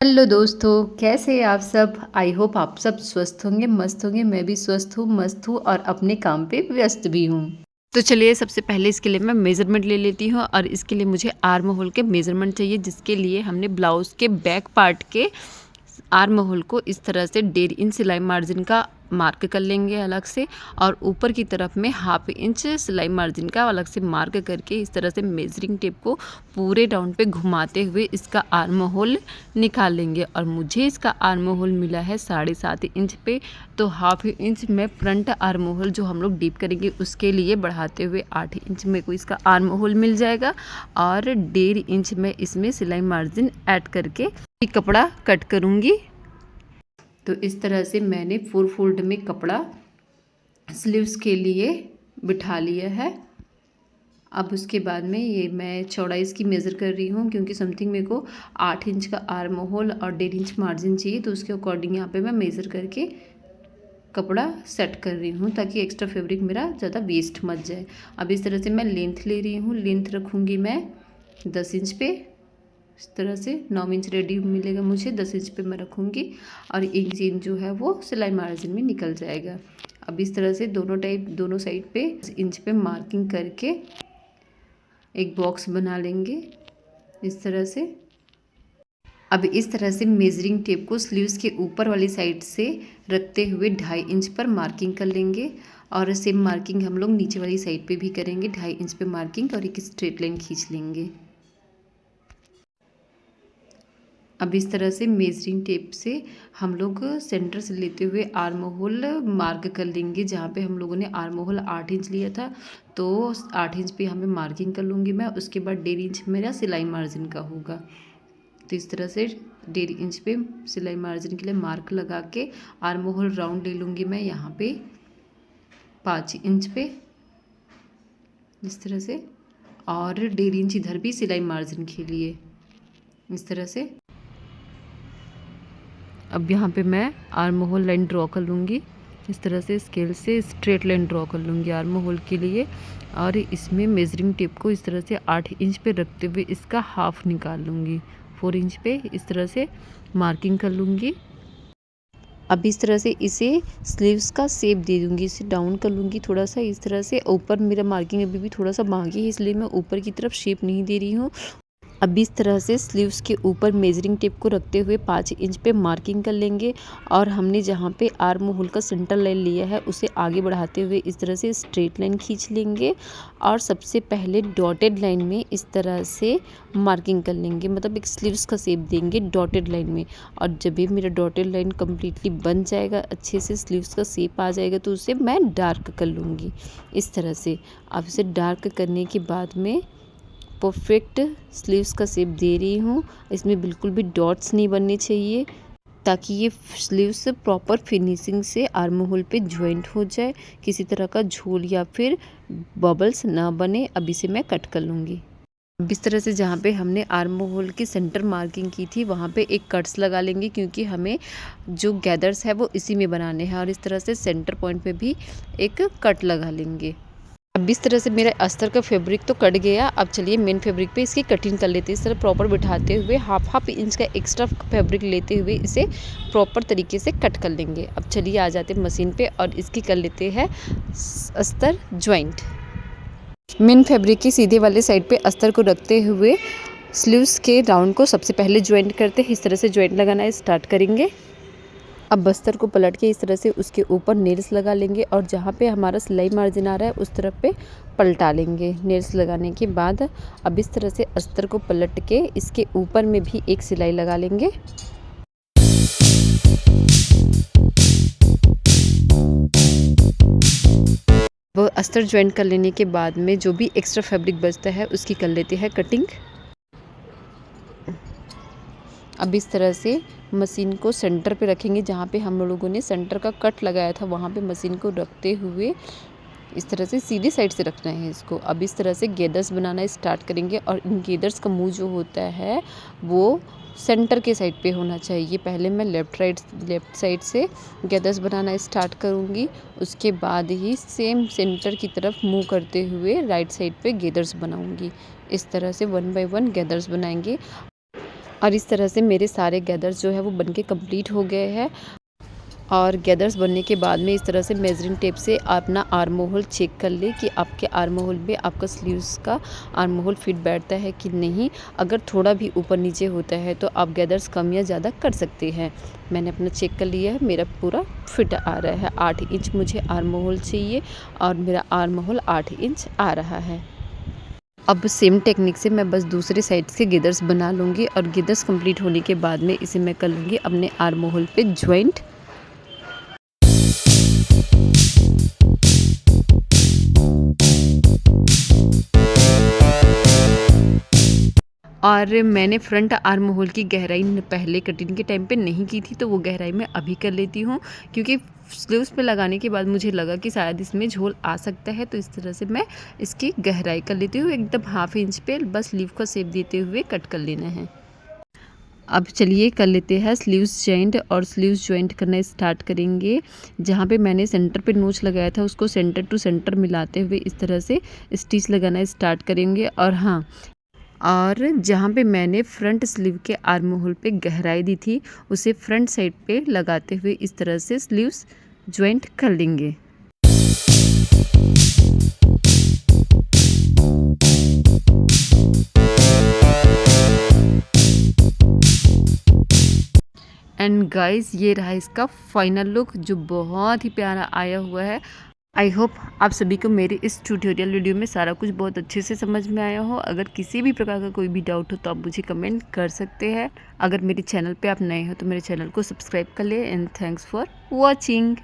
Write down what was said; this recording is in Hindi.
हेलो दोस्तों, कैसे हैं आप सब। आई होप आप सब स्वस्थ होंगे, मस्त होंगे। मैं भी स्वस्थ हूँ, मस्त हूँ और अपने काम पे व्यस्त भी हूँ। तो चलिए, सबसे पहले इसके लिए मैं मेज़रमेंट ले लेती हूँ और इसके लिए मुझे आर्म होल के मेज़रमेंट चाहिए, जिसके लिए हमने ब्लाउज़ के बैक पार्ट के आर्म होल को इस तरह से 1.5 इंच सिलाई मार्जिन का मार्क कर लेंगे अलग से, और ऊपर की तरफ में 1/2 इंच सिलाई मार्जिन का अलग से मार्क करके इस तरह से मेजरिंग टेप को पूरे राउंड पे घुमाते हुए इसका आर्म होल निकाल लेंगे। और मुझे इसका आर्म होल मिला है 7.5 इंच पे, तो 1/2 इंच में फ्रंट आर्म होल जो हम लोग डीप करेंगे उसके लिए बढ़ाते हुए 8 इंच में को इसका आर्म होल मिल जाएगा। और 1.5 इंच में इसमें सिलाई मार्जिन ऐड करके कपड़ा कट करूँगी। तो इस तरह से मैंने 4 फोल्ड में कपड़ा स्लीव्स के लिए बिठा लिया है। अब उसके बाद में ये मैं चौड़ाई इसकी मेज़र कर रही हूँ, क्योंकि समथिंग मेरे को 8 इंच का आर्म होल और 1.5 इंच मार्जिन चाहिए, तो उसके अकॉर्डिंग यहाँ पे मैं मेज़र करके कपड़ा सेट कर रही हूँ, ताकि एक्स्ट्रा फैब्रिक मेरा ज़्यादा वेस्ट मत जाए। अब इस तरह से मैं लेंथ ले रही हूँ। लेंथ रखूँगी मैं 10 इंच पे। इस तरह से 9 इंच रेडी मिलेगा मुझे, 10 इंच पे मैं रखूँगी और 1 इंच जो है वो सिलाई मार्जिन में निकल जाएगा। अब इस तरह से दोनों साइड पे इंच पे मार्किंग करके एक बॉक्स बना लेंगे इस तरह से। अब इस तरह से मेजरिंग टेप को स्लीव्स के ऊपर वाली साइड से रखते हुए 2.5 इंच पर मार्किंग कर लेंगे, और सेम मार्किंग हम लोग नीचे वाली साइड पे भी करेंगे। 2.5 इंच पे मार्किंग और एक स्ट्रेट लाइन खींच लेंगे। अब इस तरह से मेजरिंग टेप से हम लोग सेंटर से लेते हुए आर्म होल मार्क कर लेंगे। जहाँ पे हम लोगों ने आर्म होल 8 इंच लिया था, तो 8 इंच पे हमें मार्किंग कर लूँगी मैं। उसके बाद 1.5 इंच मेरा सिलाई मार्जिन का होगा। तो इस तरह से 1.5 इंच पे सिलाई मार्जिन के लिए मार्क लगा के आर्म होल राउंड ले लूँगी मैं यहाँ पे 5 इंच पे इस तरह से, और 1.5 इंच इधर भी सिलाई मार्जिन के लिए इस तरह से। अब यहाँ पे मैं आर्म होल लाइन ड्रॉ कर लूँगी इस तरह से, स्केल से स्ट्रेट लाइन ड्रॉ कर लूँगी आर्म होल के लिए। और इसमें मेजरिंग टेप को इस तरह से 8 इंच पे रखते हुए इसका हाफ निकाल लूँगी। 4 इंच पे इस तरह से मार्किंग कर लूँगी। अब इस तरह से इसे स्लीव्स का शेप दे दूँगी, इसे डाउन कर लूँगी थोड़ा सा इस तरह से। ऊपर मेरा मार्किंग अभी भी थोड़ा सा बाकी है, इसलिए मैं ऊपर की तरफ शेप नहीं दे रही हूँ। अब इस तरह से स्लीव्स के ऊपर मेजरिंग टेप को रखते हुए 5 इंच पे मार्किंग कर लेंगे, और हमने जहाँ पे आर्म होल का सेंटर लाइन लिया है उसे आगे बढ़ाते हुए इस तरह से स्ट्रेट लाइन खींच लेंगे। और सबसे पहले डॉटेड लाइन में इस तरह से मार्किंग कर लेंगे, मतलब एक स्लीव्स का शेप देंगे डॉटेड लाइन में। और जब भी मेरा डॉटेड लाइन कम्प्लीटली बन जाएगा, अच्छे से स्लीव्स का शेप आ जाएगा, तो उसे मैं डार्क कर लूँगी इस तरह से। अब इसे डार्क करने के बाद में परफेक्ट स्लीव्स का शेप दे रही हूँ। इसमें बिल्कुल भी डॉट्स नहीं बनने चाहिए, ताकि ये स्लीव्स प्रॉपर फिनिशिंग से आर्म होल पे ज्वाइंट हो जाए, किसी तरह का झोल या फिर बबल्स ना बने। अब इसे मैं कट कर लूँगी। अब इस तरह से जहाँ पे हमने आर्म होल की सेंटर मार्किंग की थी वहाँ पे एक कट्स लगा लेंगे, क्योंकि हमें जो गैदर्स है वो इसी में बनाने हैं। और इस तरह से सेंटर पॉइंट पे भी एक कट लगा लेंगे। अब इस तरह से मेरा अस्तर का फैब्रिक तो कट गया। अब चलिए मेन फैब्रिक पे इसकी कटिंग कर लेते हैं। इस तरह प्रॉपर बिठाते हुए हाफ इंच का एक्स्ट्रा फैब्रिक लेते हुए इसे प्रॉपर तरीके से कट कर लेंगे। अब चलिए आ जाते हैं मशीन पे और इसकी कर लेते हैं अस्तर ज्वाइंट। मेन फैब्रिक की सीधे वाले साइड पे अस्तर को रखते हुए स्लीव्स के राउंड को सबसे पहले ज्वाइंट करते हैं। इस तरह से ज्वाइंट लगाना स्टार्ट करेंगे। अब बस्तर को पलट के इस तरह से उसके ऊपर नेल्स लगा लेंगे, और जहाँ पे हमारा सिलाई मार्जिन आ रहा है उस तरफ पे पलटा लेंगे नेल्स लगाने के बाद। अब इस तरह से अस्तर को पलट के इसके ऊपर में भी एक सिलाई लगा लेंगे। वो अस्तर ज्वाइंट कर लेने के बाद में जो भी एक्स्ट्रा फैब्रिक बचता है उसकी कर लेते हैं कटिंग। अब इस तरह से मशीन को सेंटर पे रखेंगे, जहाँ पे हम लोगों ने सेंटर का कट लगाया था वहाँ पे मशीन को रखते हुए इस तरह से सीधी साइड से रखना है इसको। अब इस तरह से गेदर्स बनाना स्टार्ट करेंगे, और इन गेदर्स का मुंह जो होता है वो सेंटर के साइड पे होना चाहिए। पहले मैं लेफ़्ट साइड से गेदर्स बनाना स्टार्ट करूँगी, उसके बाद ही सेम सेंटर की तरफ मुँह करते हुए राइट साइड पे गेदर्स बनाऊँगी। इस तरह से 1 बाय 1 गेदर्स बनाएंगे। और इस तरह से मेरे सारे गैदर्स जो है वो बनके कंप्लीट हो गए हैं। और गैदर्स बनने के बाद में इस तरह से मेजरिंग टेप से अपना आर्म होल चेक कर ले कि आपके आर्म होल में आपका स्लीव्स का आर्म होल फिट बैठता है कि नहीं। अगर थोड़ा भी ऊपर नीचे होता है तो आप गैदर्स कम या ज़्यादा कर सकते हैं। मैंने अपना चेक कर लिया है, मेरा पूरा फिट आ रहा है। 8 इंच मुझे आर्म होल चाहिए और मेरा आर्म होल 8 इंच आ रहा है। अब सेम टेक्निक से मैं बस दूसरे साइड से गैदर्स बना लूँगी और गैदर्स कंप्लीट होने के बाद में इसे मैं कर लूँगी अपने आर्म होल पे जॉइंट। और मैंने फ्रंट आर्म होल की गहराई पहले कटिंग के टाइम पे नहीं की थी, तो वो गहराई मैं अभी कर लेती हूँ, क्योंकि स्लीव्स पे लगाने के बाद मुझे लगा कि शायद इसमें झोल आ सकता है। तो इस तरह से मैं इसकी गहराई कर लेती हूँ एकदम 1/2 इंच पे। बस स्लीव का शेप देते हुए कट कर लेना है। अब चलिए कर लेते हैं स्लीव्स जॉइंट। और स्लीव्स जॉइंट करना स्टार्ट करेंगे। जहाँ पे मैंने सेंटर पे नोच लगाया था उसको सेंटर टू सेंटर मिलाते हुए इस तरह से स्टिच लगाना स्टार्ट करेंगे। और हाँ, और जहाँ पे मैंने फ्रंट स्लीव के आर्म होल पे गहराई दी थी उसे फ्रंट साइड पे लगाते हुए इस तरह से स्लीव्स जॉइंट कर लेंगे। एंड गाइस, ये रहा इसका फाइनल लुक जो बहुत ही प्यारा आया हुआ है। आई होप आप सभी को मेरे इस ट्यूटोरियल वीडियो में सारा कुछ बहुत अच्छे से समझ में आया हो। अगर किसी भी प्रकार का कोई भी डाउट हो तो आप मुझे कमेंट कर सकते हैं। अगर मेरे चैनल पे आप नए हो तो मेरे चैनल को सब्सक्राइब कर ले। And thanks for watching.